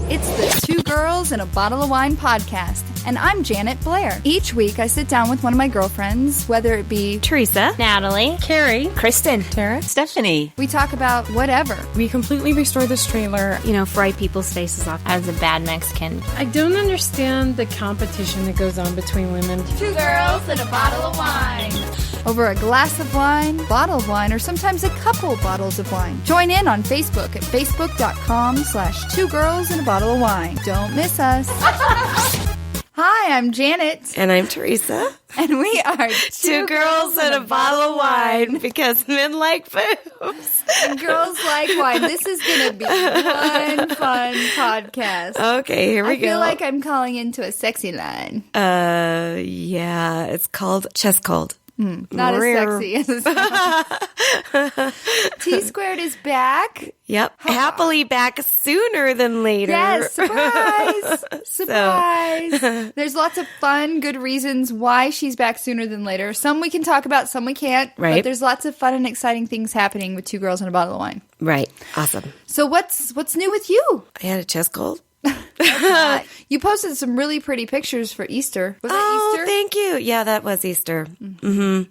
It's the Two Girls and a Bottle of Wine podcast, and I'm Janet Blair. Each week, I sit down with one of my girlfriends, whether it be Teresa, Natalie, Carrie, Kristen, Tara, Stephanie. We talk about whatever. We completely restore this trailer, fry people's faces off as a bad Mexican. I don't understand the competition that goes on between women. Two girls and a bottle of wine. Over a glass of wine, bottle of wine, or sometimes a couple bottles of wine. Join in on Facebook at facebook.com/twogirlsandabottle-of-wine. Don't miss us. Hi, I'm Janet. And I'm Teresa. And we are Two girls and a bottle of wine because men like boobs. And girls like wine. This is going to be one fun podcast. Okay, here we go. I feel like I'm calling into a sexy line. Yeah, it's called Chest Cold. Not as sexy as T Squared is back. Yep. Happily back sooner than later. Yes, surprise. Surprise. There's lots of fun, good reasons why she's back sooner than later. Some we can talk about, some we can't. Right. But there's lots of fun and exciting things happening with Two Girls and a Bottle of Wine. Right. Awesome. So what's new with you? I had a chest cold. You posted some really pretty pictures for Easter. Was it Easter? Thank you. Yeah, that was Easter. You and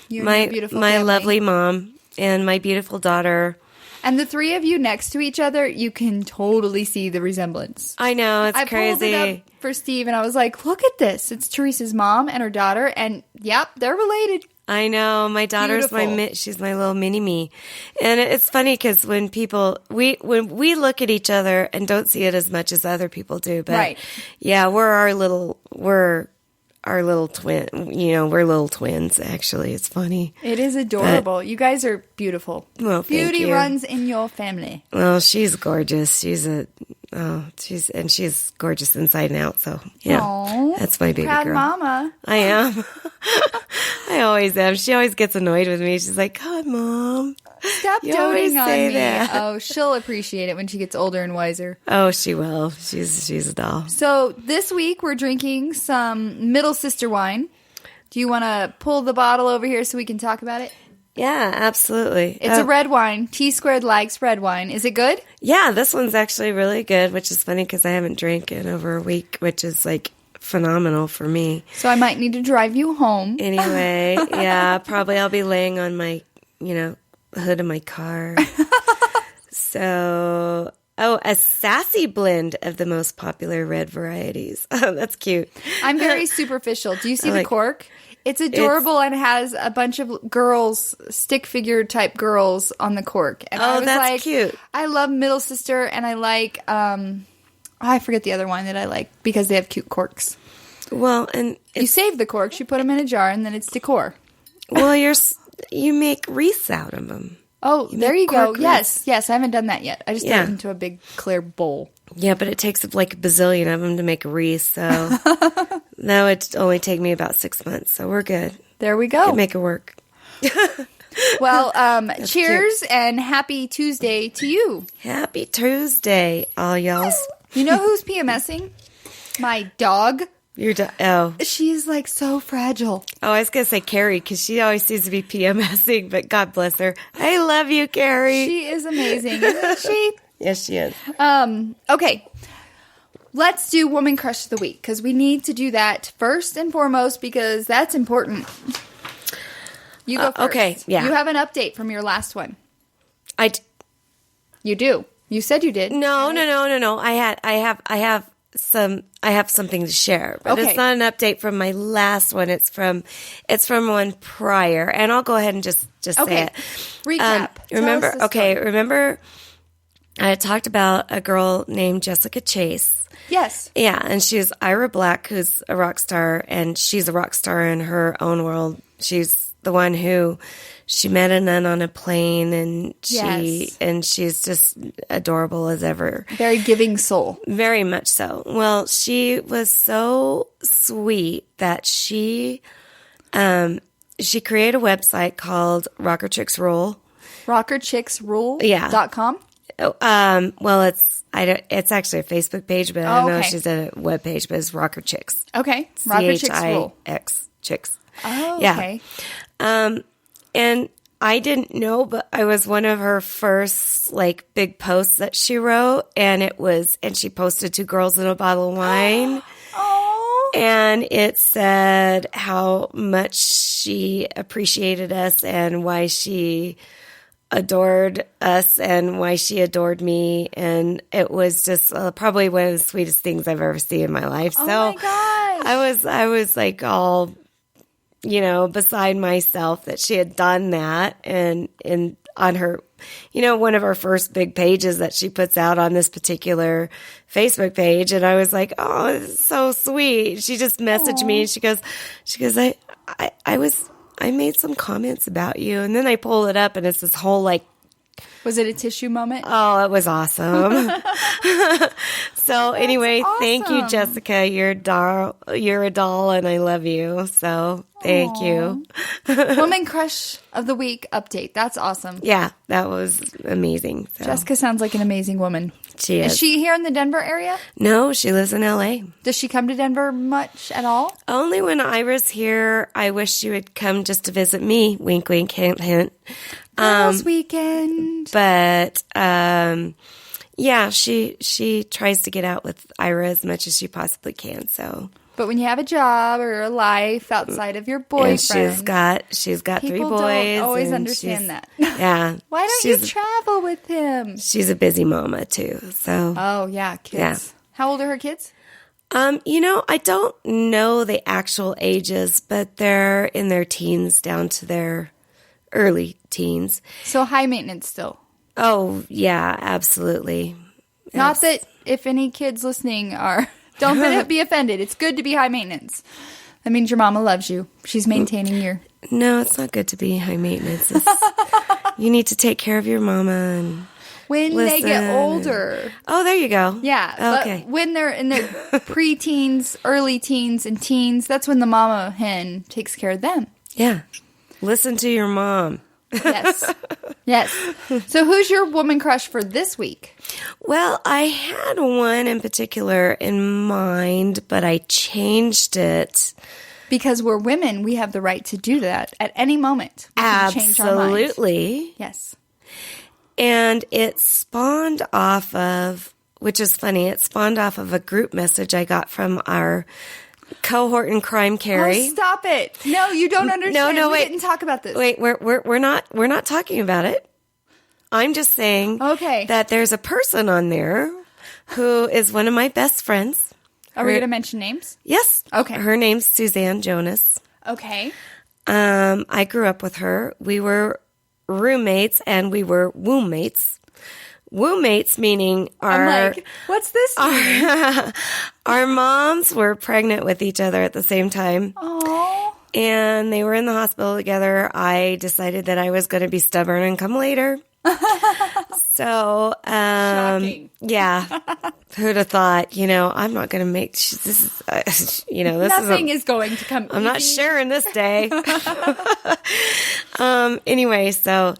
your beautiful my family. lovely mom and my beautiful daughter. And the three of you next to each other, you can totally see the resemblance. I know, it's crazy. I pulled it up for Steve, and I was like, look at this. It's Teresa's mom and her daughter, and yep, they're related. I know. My daughter's she's my little mini-me. And it's funny because when we look at each other and don't see it as much as other people do. But right. Yeah, we're our little twin, we're little twins, actually. It's funny. It is adorable. You guys are beautiful. Well, thank Beauty you. runs in your family. Well, she's gorgeous. She's gorgeous inside and out. So yeah, Aww, that's my baby proud girl. mama. I am. I always am. She always gets annoyed with me. She's like, "God, Mom, Stop you always doting on say me." that. Oh, she'll appreciate it when she gets older and wiser. Oh, she will. She's a doll. So this week we're drinking some Middle Sister wine. Do you want to pull the bottle over here so we can talk about it? Yeah, absolutely. It's a red wine. T Squared likes red wine. Is it good? Yeah, this one's actually really good, which is funny because I haven't drank in over a week, which is like phenomenal for me. So I might need to drive you home. Anyway, yeah, probably I'll be laying on my, hood of my car. So, a sassy blend of the most popular red varieties. Oh, that's cute. I'm very superficial. Do you see the cork? It's adorable and has a bunch of girls, stick figure type girls on the cork. And I was that's cute. I love Middle Sister, and I like, I forget the other one that I like because they have cute corks. Well, and you save the corks, you put them in a jar, and then it's decor. Well, you make wreaths out of them. Oh, there you go. Wreaths. Yes, I haven't done that yet. I just threw it into a big clear bowl. Yeah, but it takes like a bazillion of them to make a wreath, so that would only take me about 6 months, so we're good. There we go. Could make it work. Well, cheers and happy Tuesday to you. Happy Tuesday, all y'all. You know who's PMSing? My dog. Your oh. She's like so fragile. Oh, I was going to say Carrie because she always seems to be PMSing, but God bless her. I love you, Carrie. She is amazing, isn't she? Yes, she is. Okay. Let's do Woman Crush of the Week because we need to do that first and foremost because that's important. You go first. Okay, yeah. You have an update from your last one. You do. You said you did. No. I have something to share, but Okay. It's not an update from my last one. It's from one prior, and I'll go ahead and just say it. Recap. Remember I had talked about a girl named Jessica Chase. Yes. Yeah, and she's Ira Black, who's a rock star, and she's a rock star in her own world. She's the one who she met a nun on a plane, and she's just adorable as ever. Very giving soul. Very much so. Well, she was so sweet that she created a website called Rocker Chicks Rule. RockerChicksRule.com? Yeah. Well, it's actually a Facebook page, but I don't know if she's a web page, but it's Rocker Chicks. Okay. Rocker Chicks Rule. CHIX Chicks. Oh, yeah. okay. And I didn't know, but I was one of her first like big posts that she wrote, and she posted 2 girls and a bottle of wine. Oh. And it said how much she appreciated us and why she adored us and why she adored me. And it was just probably one of the sweetest things I've ever seen in my life. Oh so my gosh. I was like all, beside myself that she had done that. And on her, one of her first big pages that she puts out on this particular Facebook page. And I was like, oh, it's so sweet. She just messaged me and she goes, I made some comments about you. And then I pull it up and it's this whole like, was it a tissue moment? oh, it was awesome. So anyway, thank you, awesome. Jessica. You're a doll and I love you. So thank you. Woman Crush of the Week update. That's awesome. Yeah, that was amazing. So. Jessica sounds like an amazing woman. She is. Is she here in the Denver area? No, she lives in LA. Does she come to Denver much at all? Only when Ira's here. I wish she would come just to visit me. Wink, wink, hint, hint. Girls weekend. But yeah, she tries to get out with Ira as much as she possibly can. So, But when you have a job or a life outside of your boyfriend, and she's got 3 people boys. don't always and understand that. Yeah. Why don't you travel with him? She's a busy mama too. So, Oh yeah, kids. Yeah. How old are her kids? I don't know the actual ages, but they're in their teens down to their early teens. So high maintenance still. Oh, yeah, absolutely. Not that if any kids listening are, don't be offended. It's good to be high maintenance. That means your mama loves you. She's maintaining your... No, it's not good to be high maintenance. You need to take care of your mama and when they get older. Oh, there you go. Yeah. Okay. But when they're in their preteens, early teens, and teens, that's when the mama hen takes care of them. Yeah. Listen to your mom. Yes. Yes. So who's your woman crush for this week? Well, I had one in particular in mind, but I changed it. Because we're women, we have the right to do that at any moment. We can change our mind. Absolutely. Yes. And it spawned off of, which is funny, it spawned off of a group message I got from our cohort in crime, Carrie. Oh, stop it. No, you don't understand. No, we wait. didn't talk about this. Wait, we're not talking about it. I'm just saying that there's a person on there who is one of my best friends. Are we going to mention names? Yes. Okay. Her name's Suzanne Jonas. Okay. I grew up with her. We were roommates and we were womb-mates. Womb-mates meaning I'm like, what's this mean? Our moms were pregnant with each other at the same time. Aww. And they were in the hospital together. I decided that I was going to be stubborn and come later. So, Shocking. yeah, who'd have thought, I'm not going to make, this is, this Nothing is going to come I'm not sharing this day. Anyway, so,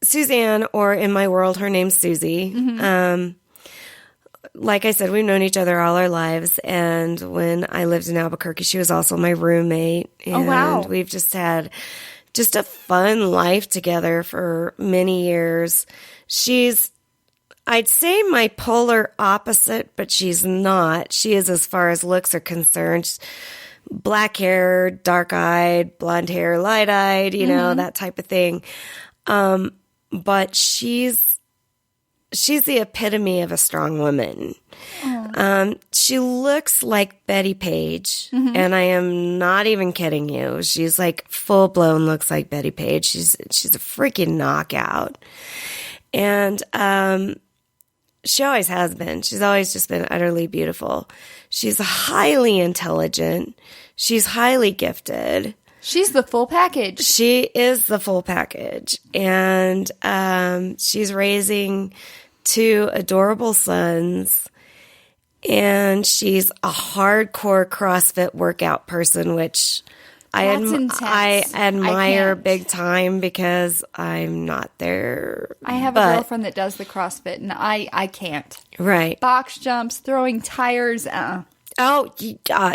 Suzanne, or in my world, her name's Susie. Mm-hmm. Like I said, we've known each other all our lives. And when I lived in Albuquerque, she was also my roommate. And oh, wow. We've just had just a fun life together for many years. She's, I'd say, my polar opposite, but she's not. She is, as far as looks are concerned. She's black hair, dark-eyed, blonde hair, light-eyed, that type of thing. But she's the epitome of a strong woman. She looks like Betty Page, and I am not even kidding you. She's like full blown looks like Betty Page. She's a freaking knockout, and she always has been. She's always just been utterly beautiful. She's highly intelligent. She's highly gifted. She's the full package. She is the full package. And she's raising 2 adorable sons. And she's a hardcore CrossFit workout person, which I admire big time because I'm not there. I have a girlfriend that does the CrossFit, and I can't. Right. Box jumps, throwing tires. Oh,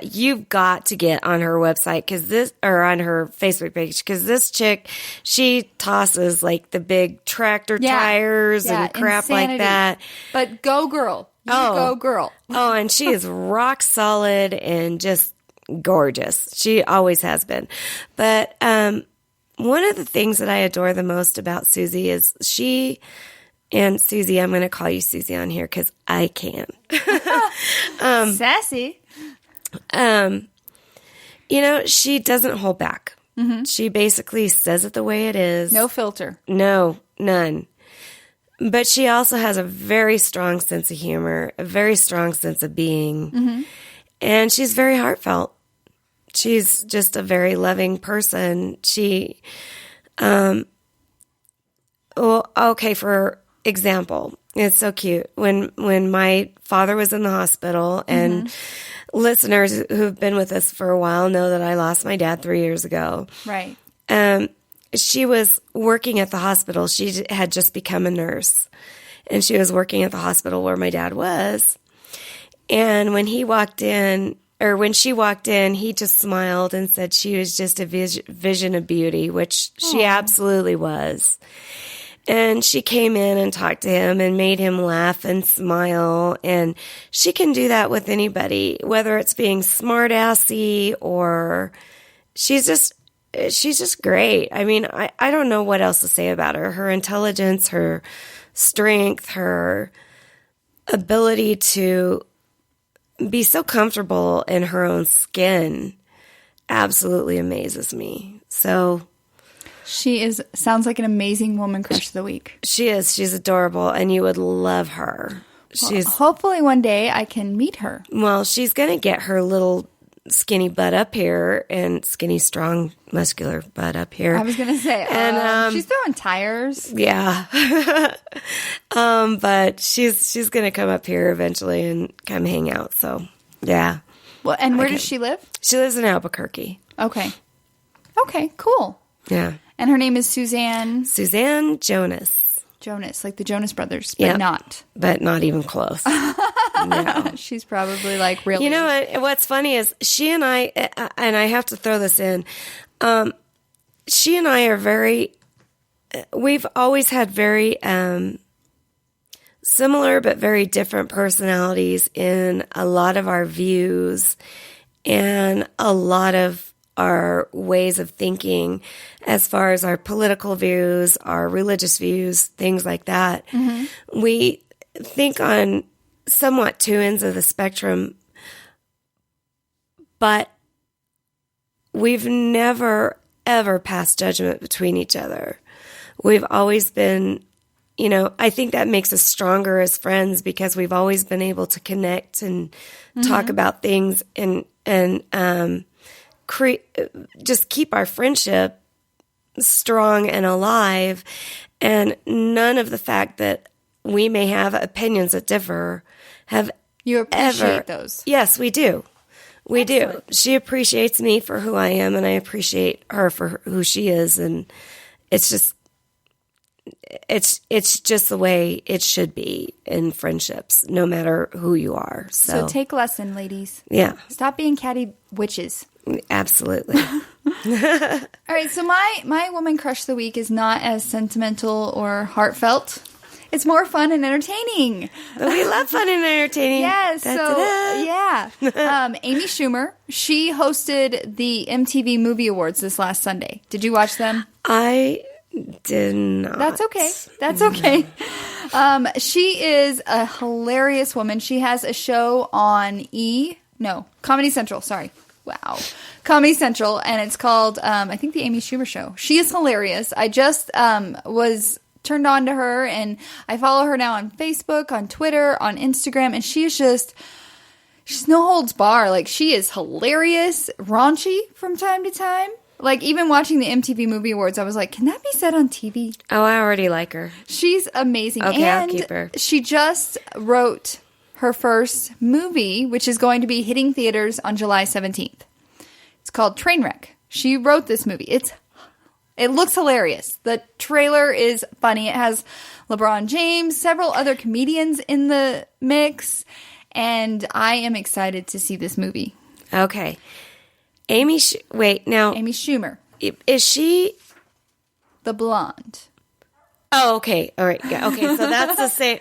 you've got to get on her website or on her Facebook page, because this chick, she tosses like the big tractor tires and crap insanity. like that. But go girl. Go girl. Oh, and she is rock solid and just gorgeous. She always has been. But one of the things that I adore the most about Susie is and Susie, I'm going to call you Susie on here because I can. Sassy. She doesn't hold back. Mm-hmm. She basically says it the way it is. No filter. No, none. But she also has a very strong sense of humor, a very strong sense of being. Mm-hmm. And she's very heartfelt. She's just a very loving person. For example, it's so cute. When my father was in the hospital, and listeners who've been with us for a while know that I lost my dad 3 years ago. Right. She was working at the hospital. She had just become a nurse, and she was working at the hospital where my dad was. And when she walked in, he just smiled and said she was just a vision of beauty, which she absolutely was. And she came in and talked to him and made him laugh and smile. And she can do that with anybody, whether it's being smart-assy or she's just great. I mean, I don't know what else to say about her. Her intelligence, her strength, her ability to be so comfortable in her own skin absolutely amazes me. So sounds like an amazing woman crush of the week. she is. She's adorable, and you would love her. Hopefully one day I can meet her. Well, she's going to get her little skinny butt up here and skinny, strong, muscular butt up here. I was going to say, and she's throwing tires. Yeah. But she's going to come up here eventually and come hang out. So, yeah. Well, and where does she live? She lives in Albuquerque. Okay, cool. Yeah. And her name is Suzanne Jonas, like the Jonas Brothers, but not. But not even close. No. She's probably like really. You know what's funny is she and I have to throw this in. She and I are we've always had very similar but very different personalities in a lot of our views and a lot of our ways of thinking as far as our political views, our religious views, things like that. Mm-hmm. We think on somewhat two ends of the spectrum, but we've never, ever passed judgment between each other. We've always been, I think that makes us stronger as friends because we've always been able to connect and talk about things and just keep our friendship strong and alive, and none of the fact that we may have opinions that differ have you appreciate those. Yes, we do. We do. She appreciates me for who I am, and I appreciate her for who she is, and it's just the way it should be in friendships, no matter who you are. So take lesson, ladies. Yeah. Stop being catty witches. Absolutely. All right, so my woman crush of the week is not as sentimental or heartfelt. It's more fun and entertaining. We love fun and entertaining. Yes. Amy Schumer, she hosted the MTV Movie Awards this last Sunday. Did you watch them? I did not. That's okay. She is a hilarious woman. She has a show on Comedy Central. Sorry. Wow. Comedy Central, and it's called, I think, The Amy Schumer Show. She is hilarious. I just was turned on to her, and I follow her now on Facebook, on Twitter, on Instagram, and she's no holds bar. Like, she is hilarious, raunchy from time to time. Like, even watching the MTV Movie Awards, I was like, can that be said on TV? Oh, I already like her. She's amazing. Okay, and I'll keep her. She just wrote her first movie, which is going to be hitting theaters on July 17th. It's called Trainwreck. She wrote this movie. It looks hilarious. The trailer is funny. It has LeBron James, several other comedians in the mix, And I am excited to see this movie. Okay. Amy Schumer. Is she... The blonde. Oh, okay. All right. Yeah. Okay. So that's the same.